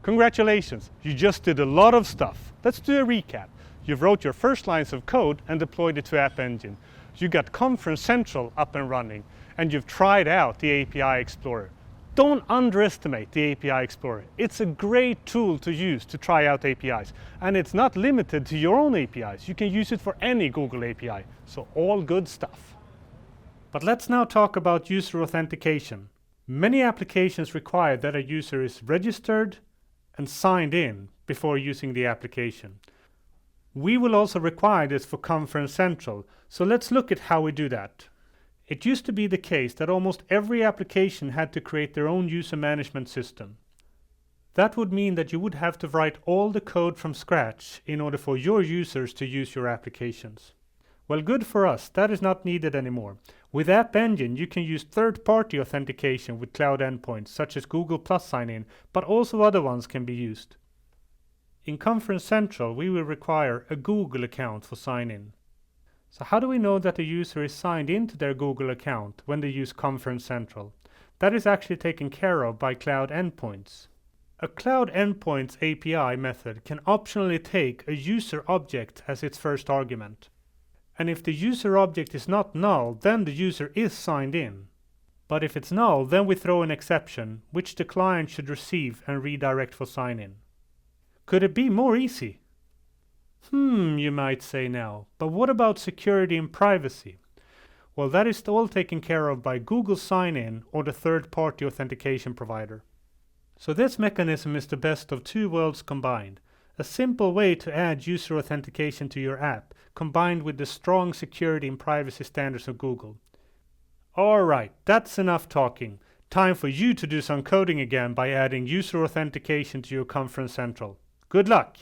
Congratulations, you just did a lot of stuff. Let's do a recap. You wrote your first lines of code and deployed it to App Engine. You got Conference Central up and running, and you've tried out the API Explorer. Don't underestimate the API Explorer. It's a great tool to use to try out APIs, and it's not limited to your own APIs. You can use it for any Google API, so all good stuff. But let's now talk about user authentication. Many applications require that a user is registered and signed in before using the application. We will also require this for Conference Central, so let's look at how we do that. It used to be the case that almost every application had to create their own user management system. That would mean that you would have to write all the code from scratch in order for your users to use your applications. Well, good for us, that is not needed anymore. With App Engine, you can use third-party authentication with cloud endpoints, such as Google Plus sign-in, but also other ones can be used. In Conference Central, we will require a Google account for sign-in. So how do we know that the user is signed into their Google account when they use Conference Central? That is actually taken care of by cloud endpoints. A cloud endpoints API method can optionally take a user object as its first argument. And if the user object is not null, then the user is signed in. But if it's null, then we throw an exception, which the client should receive and redirect for sign-in. Could it be more easy? You might say now, but what about security and privacy? Well, that is all taken care of by Google Sign-In or the third-party authentication provider. So this mechanism is the best of two worlds combined. A simple way to add user authentication to your app, combined with the strong security and privacy standards of Google. Alright, that's enough talking. Time for you to do some coding again by adding user authentication to your Conference Central. Good luck!